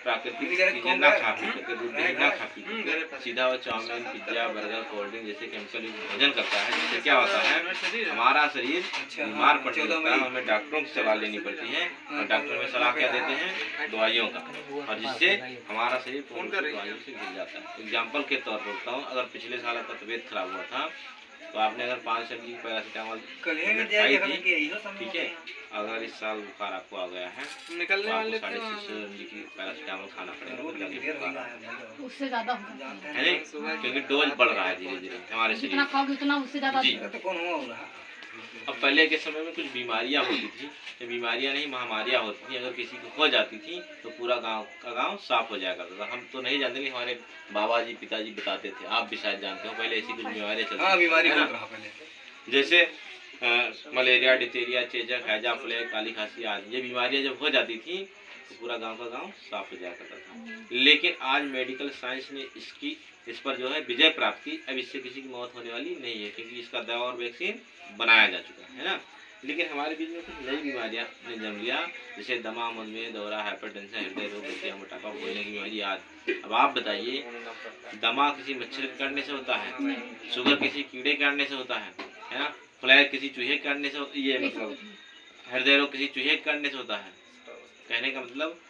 प्राकृतिक चीजें ना खा पी करके, दूध दही ना खा पी करके सीधा वो chow mein, pizza, burger, cold drink जैसे केमिकल युक्त भोजन करता है, जिससे क्या होता है हमारा शरीर बीमार पड़ने लगता है। हमें डॉक्टरों की सलाह लेनी पड़ती है और डॉक्टर में सलाह क्या देते हैं, दवाइयों का, और जिससे हमारा शरीर पूर्ण दवाइयों से घिर जाता है। एग्जाम्पल के तौर पर बताऊँ, अगर पिछले साल आपका तबीयत खराब हुआ था तो आपने अगर 5 सौ की पैरासीटामोल खाई थी, ठीक है, अगर इस साल बुखार आपको आ गया है तो आपको 650 mg की पैरासीटामोल खाना पड़ेगा, उससे ज्यादा है नहीं, क्योंकि डोज बढ़ रहा है धीरे धीरे हमारे शरीर जितना खाओगे उतना उससे ज्यादा जी। अब पहले के समय में कुछ बीमारियां होती थी, ये बीमारियां नहीं महामारियां होती थी, अगर किसी को हो जाती थी तो पूरा गांव का गांव साफ हो जाया करता था। हम तो नहीं जानते, हमारे बाबा जी पिताजी बताते थे, आप भी शायद जानते हो, पहले ऐसी कुछ बीमारियां चलती थी, जैसे मलेरिया, डिप्थीरिया, चेचक, हैजा, प्लेग, काली खांसी आदि। ये बीमारियां जब हो जाती थी तो पूरा गांव का गांव साफ हो जाया करता था। लेकिन आज मेडिकल साइंस ने इस पर जो है विजय प्राप्त की। अब इससे किसी की मौत होने वाली नहीं है, क्योंकि इसका दवा और वैक्सीन बनाया जा चुका है ना। लेकिन हमारे बीच में कुछ नई बीमारियां ने जन्म लिया, जैसे दमा, मधुमेह, दौरा, हाइपरटेंशन, हृदय रोग, गठिया, मोटापा, बोलने की बीमारी आदि। अब आप बताइए, दमा किसी मच्छर के काटने से होता है, शुगर किसी कीड़े के काटने से होता है ना, प्लेग किसी चूहे के काटने से, ये मतलब हृदय रोग किसी चूहे के काटने से होता है। कहने का मतलब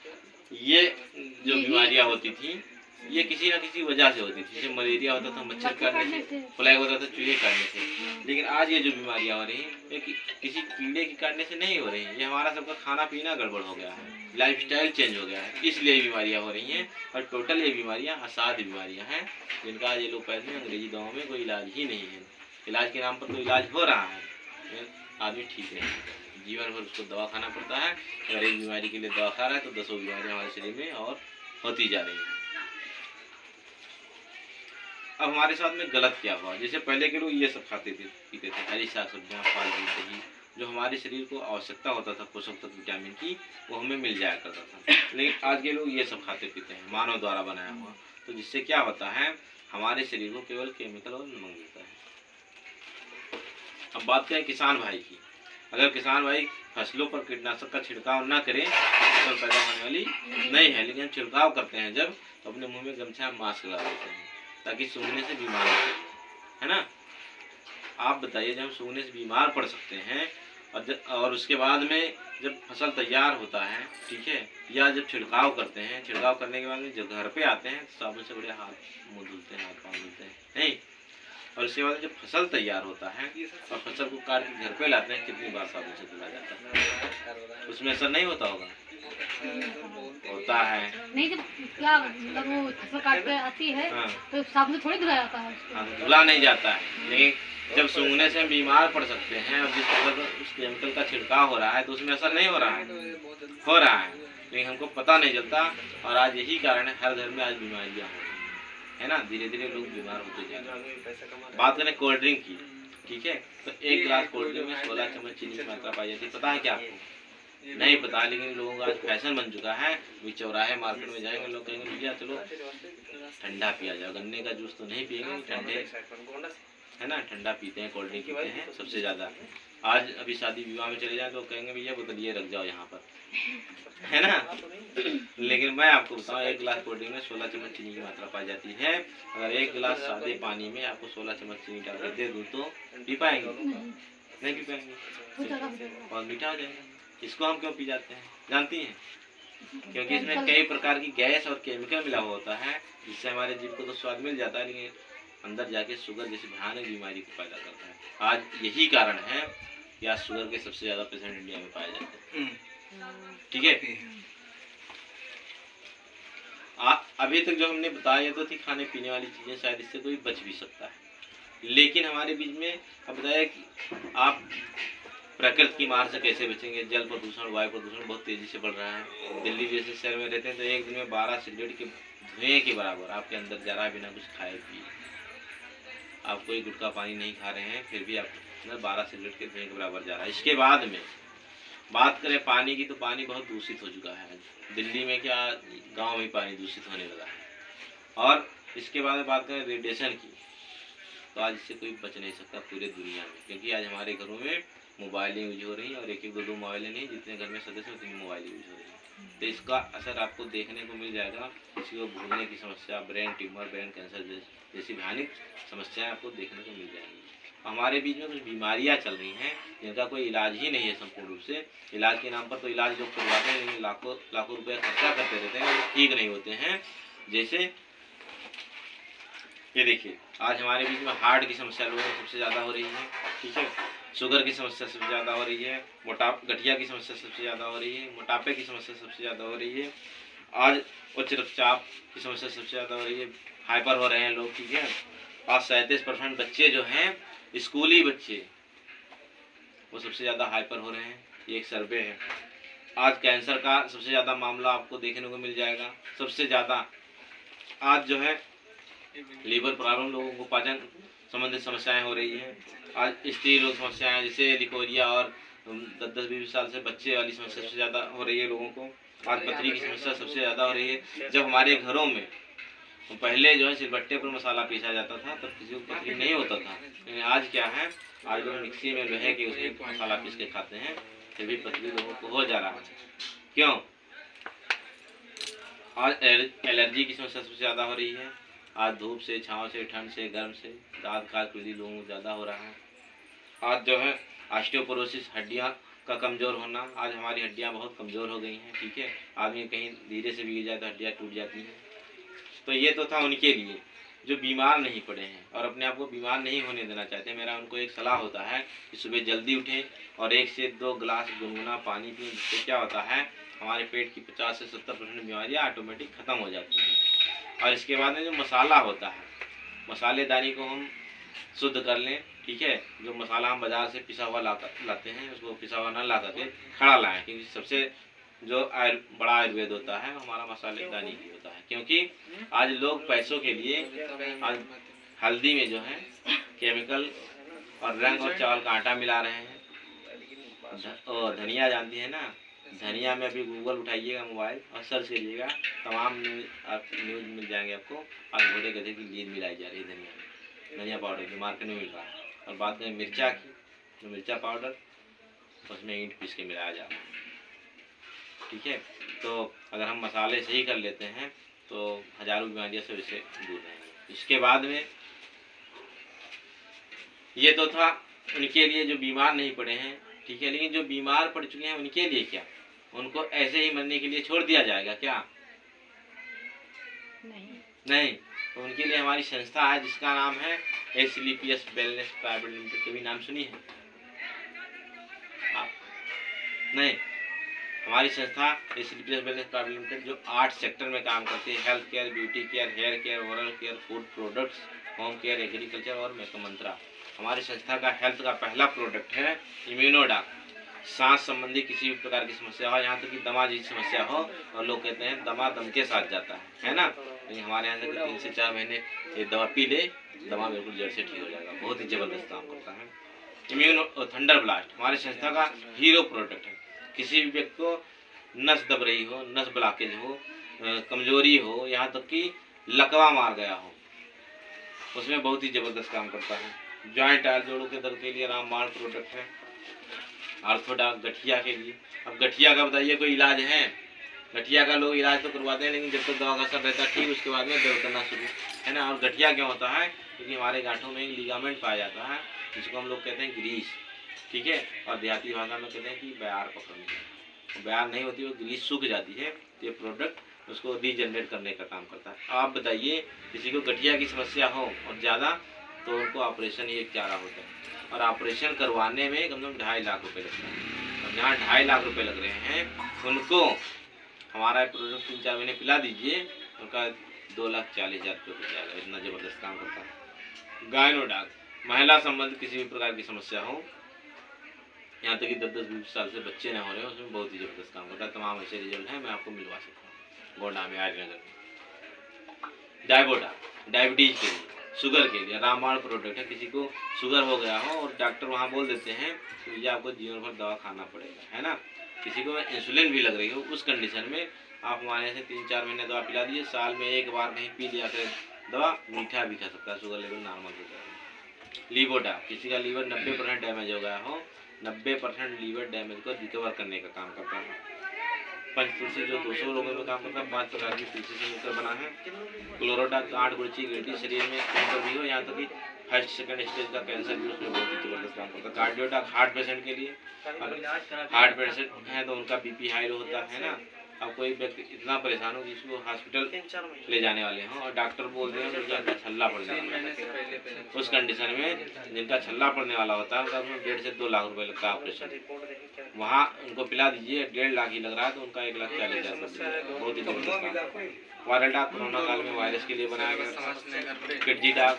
ये जो बीमारियां होती थी ये किसी न किसी वजह से होती थी। जैसे मलेरिया होता था मच्छर काटने से, प्लेग होता था चूहे काटने से। लेकिन आज ये जो बीमारियां हो रही हैं ये किसी कीड़े के काटने से नहीं हो रही हैं, ये हमारा सबका खाना पीना गड़बड़ हो गया है, लाइफस्टाइल चेंज हो गया है, इसलिए बीमारियां हो रही हैं। और टोटल ये बीमारियां असाध्य बीमारियां हैं, जिनका आज एलोपैथी में अंग्रेजी दवाओं में कोई इलाज ही नहीं है। इलाज के नाम पर तो इलाज हो रहा है, आदमी ठीक नहीं है, जीवन भर उसको दवा खाना पड़ता है। अगर एक बीमारी के लिए दवा खा रहा है तो 10 बीमारियां हमारे शरीर में और होती जा रही हैं। अब हमारे साथ में गलत क्या हुआ, जैसे पहले के लोग ये सब खाते थे पीते थे, हरी साग सब्जियाँ, फल, दूध, दही, जो हमारे शरीर को आवश्यकता होता था पोषक तत्व विटामिन की, वो हमें मिल जाया करता था। लेकिन आज के लोग ये सब खाते पीते हैं मानव द्वारा बनाया हुआ, तो जिससे क्या होता है हमारे शरीर को केवल केमिकल और नमक मिलता है। अब बात करें किसान भाई की, अगर किसान भाई फसलों पर कीटनाशक का छिड़काव न करें तो फसल पैदा होने वाली नहीं है। लेकिन छिड़काव करते हैं जब, तो अपने मुंह में गमछा मास्क लगा देते हैं ताकि सूंघने से बीमार हो, है ना। आप बताइए, जब हम सूंघने से बीमार पड़ सकते हैं और उसके बाद में जब फसल तैयार होता है, ठीक है, या जब छिड़काव करते हैं, छिड़काव करने के बाद में जब घर पे आते हैं तो साबुन से बड़े हाथ मुँह धुलते हैं, हाथ पाँव धुलते हैं, नहीं, और उसके बाद जब फसल तैयार होता है और फसल को काट के घर पे लाते हैं, कितनी बार साबुन से धुला जाता है, उसमें असर नहीं होता होगा, होता है। नहीं, जब क्या मतलब वो फसल काट के आती है तो साबुन से थोड़ी धुला जाता है, धुला नहीं जाता है। लेकिन जब सूंघने से बीमार पड़ सकते हैं और जिस तरह का उस केमिकल का छिड़काव हो रहा है तो उसमें असर नहीं हो रहा है, हो रहा है, लेकिन हमको पता नहीं चलता। और आज यही कारण है हर घर में आज बीमारियां हो रही है ना, धीरे धीरे लोग बीमार होते जा रहे हैं। बात करें कोल्ड ड्रिंक की, ठीक है, तो एक गिलास कोल्ड ड्रिंक में 16 चम्मच चीनी की मात्रा पाई जाती है। पता है क्या आपको? नहीं पता, लेकिन लोगों का आज फैशन बन चुका है। भी चौराहे मार्केट में जाएंगे लोग कहेंगे भैया चलो ठंडा पिया जाओ, गन्ने का जूस तो नहीं पिएंगे, ठंडे है ना, ठंडा पीते हैं, कोल्ड ड्रिंक पीते हैं सबसे ज़्यादा। आज अभी शादी विवाह में चले जाए तो कहेंगे भैया बोतल ये रख जाओ यहाँ पर, है ना। लेकिन मैं आपको बताऊँ, एक गिलास कोल्ड ड्रिंक में 16 चम्मच चीनी की मात्रा पाई जाती है। अगर एक गिलास सादे पानी में आपको 16 चम्मच चीनी डाल के दे दूँ तो पी पाएंगे? नहीं पी पाएंगे, और मीठा हो जाएगा। इसको हम क्यों पी जाते हैं जानती हैं? क्योंकि इसमें कई प्रकार की गैस और केमिकल मिला हुआ होता है, जिससे हमारे जीभ को तो स्वाद मिल जाता है, लेकिन अंदर जाके शुगर जैसी भयानक बीमारी को पैदा करता है। आज यही कारण है कि आज शुगर के सबसे ज्यादा पेशेंट इंडिया में पाए जाते हैं, ठीक है। अभी तक जो हमने बताया तो थी खाने पीने वाली चीजें, शायद इससे कोई बच भी सकता है। लेकिन हमारे बीच में अब बताया कि आप प्रकृति की मार से कैसे बचेंगे। जल प्रदूषण, वायु प्रदूषण बहुत तेजी से बढ़ रहा है। दिल्ली जैसे शहर में रहते हैं तो एक दिन में 12 सिगरेट के धुएं के बराबर आपके अंदर जा रहा है बिना कुछ खाए पिए। आप कोई गुटखा पानी नहीं खा रहे हैं, फिर भी आपके अंदर 12 सिगरेट के धुएं के बराबर जा रहा है। इसके बाद में बात करें पानी की, तो पानी बहुत दूषित हो चुका है। दिल्ली में क्या, गाँव में पानी दूषित होने लगा है। और इसके बाद में बात करें रेडिएशन की, तो आज इससे कोई बच नहीं सकता पूरे दुनिया में, क्योंकि आज हमारे घरों में मोबाइलें यूज हो रही हैं और एक एक दो दो मोबाइलें नहीं, जितने घर में सदस्य उतनी मोबाइल यूज हो रही हैं। तो इसका असर आपको देखने को मिल जाएगा। किसी को भूलने की समस्या, ब्रेन ट्यूमर, ब्रेन कैंसर जैसी भयानक समस्याएं आपको देखने को मिल जाएंगी। हमारे बीच में कुछ बीमारियां चल रही हैं जिनका कोई इलाज ही नहीं है संपूर्ण रूप से। इलाज के नाम पर तो इलाज लोग करवाते हैं, लेकिन लाखों लाखों रुपये खर्चा करते रहते हैं, वो ठीक नहीं होते हैं। जैसे ये देखिए, आज हमारे बीच में हार्ट की समस्या लोगों को सबसे ज़्यादा हो रही है, ठीक है। शुगर की समस्या सबसे ज़्यादा हो रही है, गठिया की समस्या सबसे ज़्यादा हो रही है, मोटापे की समस्या सबसे ज़्यादा हो रही है, आज उच्च रक्तचाप की समस्या सबसे ज़्यादा हो रही है, हाइपर हो रहे हैं लोग, ठीक है। आज 37% बच्चे जो हैं, स्कूली बच्चे, वो सबसे ज़्यादा हाइपर हो रहे हैं, ये एक सर्वे है। आज कैंसर का सबसे ज़्यादा मामला आपको देखने को मिल जाएगा, सबसे ज़्यादा। आज जो है लीवर प्रॉब्लम, लोगों को पाचन संबंधित समस्याएं हो रही हैं। आज स्त्री रोग समस्याएं जैसे लिकोरिया और 10-20 साल से बच्चे वाली समस्या सबसे ज़्यादा हो रही है लोगों को। आज पथरी की समस्या सबसे ज़्यादा हो रही है। जब हमारे घरों में पहले जो है सिलबट्टे पर मसाला पीसा जाता था, तब किसी को पथरी नहीं होता था, लेकिन आज क्या है, आज लोग मिक्सी में लोहे के उसमें मसाला पीस के खाते हैं, फिर भी पथरी लोगों को हो जा रहा है। क्यों? आज एलर्जी की समस्या सबसे ज़्यादा हो रही है। आज धूप से, छाँव से, ठंड से, गर्म से दांत खाज खुजली लोगों को ज़्यादा हो रहा है। आज जो है ऑस्टियोपोरोसिस, हड्डियाँ का कमज़ोर होना, आज हमारी हड्डियाँ बहुत कमज़ोर हो गई हैं, ठीक है। आदमी कहीं धीरे से भी गिर जाए तो हड्डियाँ टूट जाती हैं। तो ये तो था उनके लिए जो बीमार नहीं पड़े हैं और अपने आप को बीमार नहीं होने देना चाहते। मेरा उनको एक सलाह होता है कि सुबह जल्दी उठें और 1 से 2 गिलास गुनगुना पानी पिएं, जिससे क्या होता है, हमारे पेट की 50 से 70% बीमारियाँ ऑटोमेटिक ख़त्म हो जाती हैं। और इसके बाद में जो मसाला होता है, मसालेदानी को हम शुद्ध कर लें, ठीक है। जो मसाला हम बाज़ार से पिसा हुआ लाते हैं, उसको पिसा हुआ ना ला करके खड़ा लाएँ, क्योंकि सबसे जो बड़ा आयुर्वेद होता है हमारा मसालेदानी ही होता है। क्योंकि आज लोग पैसों के लिए आज हल्दी में जो है केमिकल और रंग और चावल का आटा मिला रहे हैं। और धनिया जानती है ना, धनिया में अभी गूगल उठाइएगा मोबाइल और सर्च करिएगा, तमाम न्यूज़ मिल जाएंगे आपको। आज घोड़े गधे की नींद मिलाई जा रही है धनिया में, धनिया पाउडर जो मार्केट में मिल रहा है। और बात करें मिर्चा की, तो मिर्चा पाउडर उसमें ईंट पीस के मिलाया जा रहा है, ठीक है। तो अगर हम मसाले सही कर लेते हैं तो हजारों बीमारियों से इससे दूर रहेंगे। इसके बाद में ये तो था उनके लिए जो बीमार नहीं पड़े हैं, ठीक है। लेकिन जो बीमार पड़ चुके हैं उनके लिए क्या, उनको ऐसे ही मरने के लिए छोड़ दिया जाएगा क्या? नहीं। तो उनके लिए हमारी संस्था है जिसका नाम है एसलीपीएस वेलनेस प्राइवेट लिमिटेड। कभी नाम सुनी है आप? नहीं। हमारी संस्था एसलीपीएस वेलनेस प्राइवेट लिमिटेड जो 8 सेक्टर में काम करती है, health care, beauty care, hair care, oral care, food products, home care, agriculture और मैकमंत्रा। हमारी संस्था का हेल्थ का पहला प्रोडक्ट है इम्यूनोडॉक। सांस संबंधी किसी भी प्रकार की समस्या हो, यहाँ तक कि दमा जैसी समस्या हो, और लोग कहते हैं दमा दम के साथ जाता है ना, लेकिन हमारे यहाँ से 3 से 4 महीने ये दवा पी ले, दमा बिल्कुल जड़ से ठीक हो जाएगा। बहुत ही ज़बरदस्त काम करता है। इम्यूनो थंडर ब्लास्ट हमारी संस्था का हीरो प्रोडक्ट है। किसी भी व्यक्ति को नस दब रही हो, नस ब्लॉकेज हो, कमजोरी हो, यहाँ तक कि लकवा मार गया हो, उसमें बहुत ही ज़बरदस्त काम करता है। जॉइंट आर जोड़ों के दर्द के लिए रामबाण प्रोडक्ट है। आर्थोडॉक गठिया के लिए। अब गठिया का बताइए कोई इलाज है? गठिया का लोग इलाज तो करवाते हैं, लेकिन जब तक दवा का असर रहता है ठीक, उसके बाद में दर्द करना शुरू, है ना। और गठिया क्यों होता है? क्योंकि हमारे गांठों में एक लिगामेंट पाया जाता है जिसको हम लोग कहते हैं ग्रीस, ठीक है। और देहाती भाषा में कहते हैं कि बयार पकड़नी, बयार नहीं होती, वो ग्रीस सूख जाती है। तो ये प्रोडक्ट उसको रीजनरेट करने का काम करता है। आप बताइए किसी को गठिया की समस्या हो और ज़्यादा, तो उनको ऑपरेशन ही एक चारा होता है, और ऑपरेशन करवाने में कम से कम 2.5 लाख रुपए लगता है। और जहाँ 2.5 लाख रुपए लग रहे हैं, उनको हमारा प्रोडक्ट 3-4 महीने पिला दीजिए, उनका 2,40,000 रुपये हो जाएगा। इतना ज़बरदस्त काम करता है। गायनोडॉक महिला संबंधित किसी भी प्रकार की समस्या हो, यहाँ तक कि 10-20 साल से बच्चे ना हो रहे हो, उसमें बहुत ही ज़बरदस्त काम करता है। तमाम ऐसे रिजल्ट हैं, मैं आपको मिलवा सकता हूँ गोंडा में, आर्यनगर में। डायबोडॉक डायबिटीज़ के लिए, शुगर के लिए रामबाण प्रोडक्ट है। किसी को शुगर हो गया हो और डॉक्टर वहाँ बोल देते हैं कि ये आपको जीवन भर दवा खाना पड़ेगा, है ना। किसी को इंसुलिन भी लग रही हो, उस कंडीशन में आप हमारे यहाँ से 3-4 महीने दवा पिला दीजिए, साल में एक बार कहीं पी लिया करें दवा, मीठा भी खा सकता है, शुगर लेवल नॉर्मल हो जाएगा। लीवोडॉक किसी का लीवर 90% डैमेज हो गया हो, 90% लीवर डैमेज को रिकवर करने का काम करता है। पंचतुलसी जो 200 रोगों में काम करता है, 5 प्रकार की तुलसी से मिलकर बना है। क्लोरोडाक 8 गुरुची ग्रीन टी शरीर में कैंसर भी हो, यहाँ तक कि फर्स्ट सेकंड स्टेज का कैंसर भी उसमें बहुत ही जबरदस्त काम करता है। कार्डियोडाक हार्ट पेशेंट के लिए, हार्ट पेशेंट है तो उनका बीपी हाई होता है ना, अब कोई व्यक्ति इतना परेशान हो जिसको हॉस्पिटल ले जाने वाले हों और डॉक्टर बोल रहे हैं जिनका छल्ला पड़ने वाला है, उस कंडीशन में जिनका छल्ला पड़ने वाला होता है उनका 1.5 से 2 लाख रुपए लगता है ऑपरेशन, वहाँ उनको पिला दीजिए 1.5 लाख ही लग रहा है तो उनका 1,40,000 बहुत ही जबरदस्त। वायरल डाक कोरोना काल में वायरस के लिए बनाया गया। किडजी डाक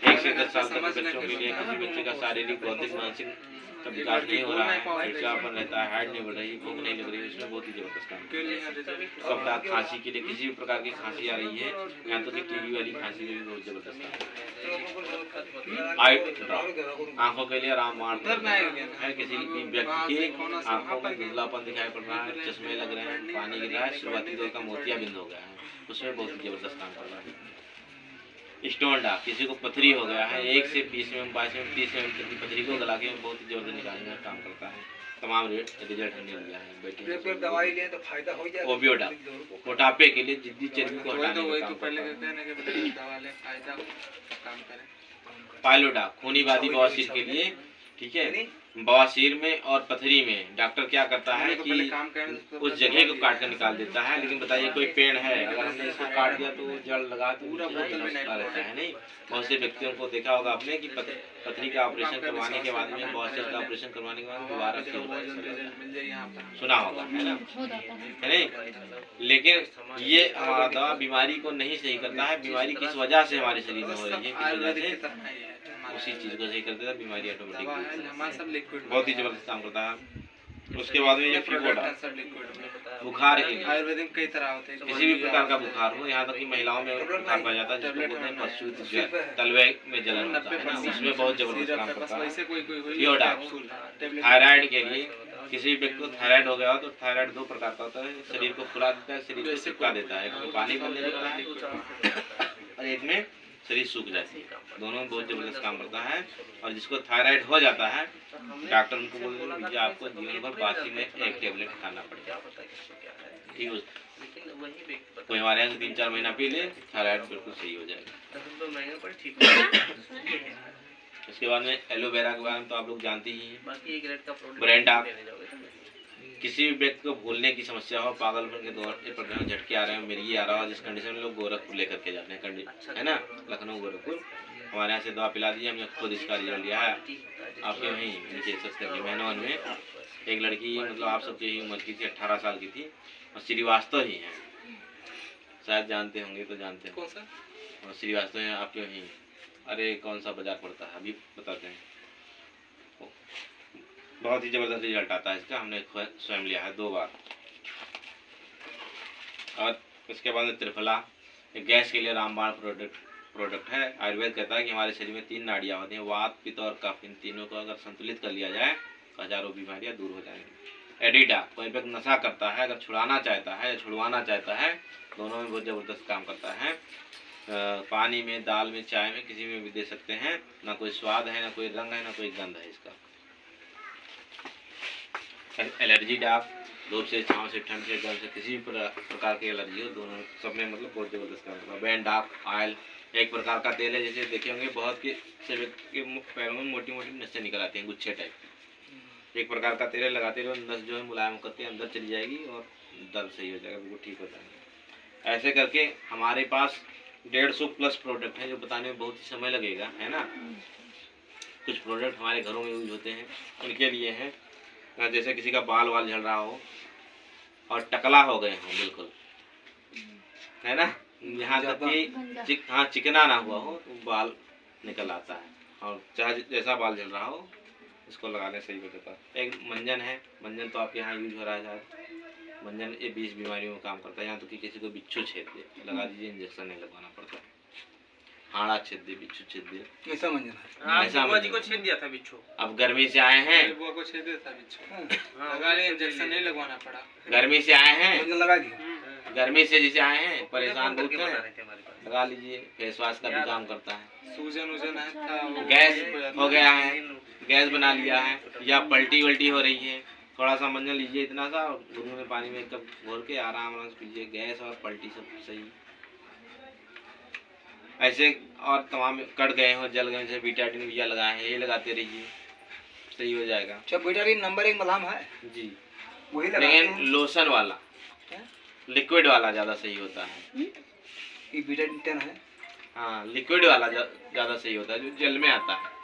1 से 10 साल तक के बच्चों के लिए, किसी बच्चे का शारीरिक बौद्धिक मानसिक का विकास नहीं हो रहा है, चिड़चिड़ापन रहता है, हाइट नहीं बढ़ रही, भूख नहीं लग रही है, इसमें बहुत ही जबरदस्त काम। कब डाक खांसी के लिए, किसी भी प्रकार की खांसी आ रही है, यहाँ तो टीबी वाली खांसी में भी बहुत जबरदस्त काम। आई ड्रॉप आंखों के लिए रामबाण है, किसी भी व्यक्ति के आंखों में धुंधलापन दिखाई पड़ रहा है, चश्मे लग रहे हैं, पानी गिर रहा है, शुरुआती दौर का मोतियाबिंद हो गया है, उसमें बहुत ही जबरदस्त काम कर रहा है। स्टोन डाक किसी को पथरी हो गया है, 1 से 20 mm 22 mm 30 mm तक की पथरी को गला के बहुत ही जबरदस्त निकालने में काम करता है। तमाम रिजल्ट हमने लिया है बेटे। दवाई ले तो फायदा हो जाएगा। ओबियो डाक मोटापे के लिए, जिद्दी चर्बी को हटाने में काम करता है। पाइलो डाक खूनीवादी बवासीर के लिए, ठीक है, बवासीर में और पथरी में डॉक्टर क्या करता है कि उस जगह को काट कर निकाल देता है, लेकिन बताइए कोई पेड़ है अगर हमने इसको काट दिया तो जड़ लगा तो पूरा रहता है नहीं। बहुत से व्यक्तियों को देखा होगा आपने कि पथरी का ऑपरेशन करवाने के बाद में, बवासीर का ऑपरेशन करवाने के बाद दोबारा सुना होगा, है ना, है नहीं। लेकिन ये हमारा दवा बीमारी को नहीं सही करता है, बीमारी किस वजह से हमारे शरीर में हो रही है, किस वजह से उसी चीज को सही कर देता है, बीमारी ऑटोमेटिक बहुत ही जबरदस्त काम करता है। उसके बाद में ये फिकोडा बुखार के लिए, आयुर्वेदिक कई तरह होते हैं, किसी भी प्रकार का बुखार हो, यहाँ तक कि महिलाओं में बुखार पाया जाता है जिसको बोलते हैं पशु तलवे में जलन होता है ना, उसमें बहुत जबरदस्त काम करता है। योडा थायराइड के लिए, किसी भी व्यक्ति को थायराइड हो गया हो तो थायराइड 2 प्रकार का होता है, शरीर को फुला देता है, शरीर को चिपका देता है, एक में पानी बनने लगता है और एक में शरीर सूख जाती है, दोनों में बहुत जबरदस्त काम करता है। और जिसको थायराइड हो जाता है डॉक्टर उनको बोलते हैं आपको जीवन भर बासी में 1 टेबलेट खाना पड़ेगा, ठीक है, कोई हमारे यहाँ से 3-4 महीना पी ले थायराइड बिल्कुल सही हो जाएगा। उसके बाद में एलोवेरा के बारे में तो आप लोग जानते ही हैं। ब्रेन डाक किसी भी व्यक्ति को भूलने की समस्या हो, पागलपन के दौर के प्रकार झटके आ रहे हैं, मिर्गी आ रहा हो, जिस कंडीशन में लोग गोरखपुर लेकर के जाते हैं, है ना, लखनऊ गोरखपुर हमारे यहाँ से दवा पिला दी, हमने खुद इसका रिजल्ट लिया है। आपके वहीं नीचे सस्ते के मेहनवन में एक लड़की, मतलब आप सबकी ही उम्र की थी, 18 साल की थी और श्रीवास्तव ही हैं, शायद जानते होंगे तो जानते हैं, और श्रीवास्तव हैं आपके वहीं, अरे कौन सा बाजार पड़ता है अभी बताते हैं, बहुत ही जबरदस्त रिजल्ट आता है इसका, हमने स्वयं लिया है 2 बार। और उसके बाद में त्रिफला गैस के लिए रामबाण प्रोडक्ट है। आयुर्वेद कहता है कि हमारे शरीर में 3 नाड़ियाँ होती हैं, वात पित्त और कफ, इन तीनों को अगर संतुलित कर लिया जाए तो हजारों बीमारियां दूर हो जाएंगी। एडिडा कोई व्यक्ति नशा करता है, अगर छुड़ाना चाहता है या छुड़वाना चाहता है, दोनों में बहुत जबरदस्त काम करता है। पानी में, दाल में, चाय में, किसी में भी दे सकते हैं, ना कोई स्वाद है, ना कोई रंग है, ना कोई गंध है इसका। एलर्जी डाक धूप से, छाँव से, ठंड से, गर्म से, किसी भी प्रकार की एलर्जी हो, दोनों सब में मतलब बहुत जबरदस्त काम करता है। बैन डाक ऑयल एक प्रकार का तेल है, जैसे देखे होंगे बहुत से व्यक्ति के पैरों में मोटी मोटी नसें निकल आती हैं, गुच्छे टाइप, एक प्रकार का तेल लगाते रहो, नस जो है मुलायम करके अंदर चली जाएगी और दर्द सही हो जाएगा, बिल्कुल ठीक हो जाएगा। ऐसे करके हमारे पास 150+ प्रोडक्ट हैं जो बताने में बहुत ही समय लगेगा, है ना। कुछ प्रोडक्ट हमारे घरों में यूज होते हैं, उनके लिए हैं, जैसे किसी का बाल वाल झड़ रहा हो और टकला हो गए हो बिल्कुल, है ना, यहाँ तक कि हाँ चिकना ना हुआ हो तो बाल निकल आता है, और चाहे जैसा बाल झड़ रहा हो इसको लगाने सही हो जाता है। एक मंजन है, मंजन तो आपके यहाँ यूज हो रहा है शायद, मंजन ये 20 बीमारियों में काम करता है। यहाँ तो कि किसी को बिच्छू छेद दे लगा दीजिए, इंजेक्शन नहीं लगवाना पड़ता है, हाड़ा छेद दे, बिच्छू छेद दे, ऐसा मंजन है, ऐसा बुआ जी को छेद दिया था बिच्छू, अब गर्मी से आए हैं, बुआ को छेद दिया था बिच्छू, लगा ले, इंजेक्शन नहीं लगवाना पड़ा, गर्मी से आए हैं, मंजन लगा दिया, गर्मी से जैसे आए हैं परेशान बहुत हैं, लगा लीजिए, फेस वॉश का भी काम करता है। सूजन वूजन है, गैस हो गया है, गैस बना लिया है, या पलटी वल्टी हो रही है, थोड़ा सा मंजन लीजिए, इतना सा, गुनगुने पानी में 1 कप घोल के आराम आराम से पीजिए। गैस और पलटी सब सही। ऐसे और तमाम कट गए हो, जल गए, जैसे बीटाडीन भैया लगाए हैं, ये लगाते रहिए, सही हो जाएगा। अच्छा बीटाडीन नंबर 1 मलहम है जी, वही लगाते लेकिन हैं। लोशन वाला, लिक्विड वाला ज़्यादा सही होता है। ये बीटाडीन 10 है। हाँ, लिक्विड वाला ज़्यादा सही होता है, जो जल में आता है।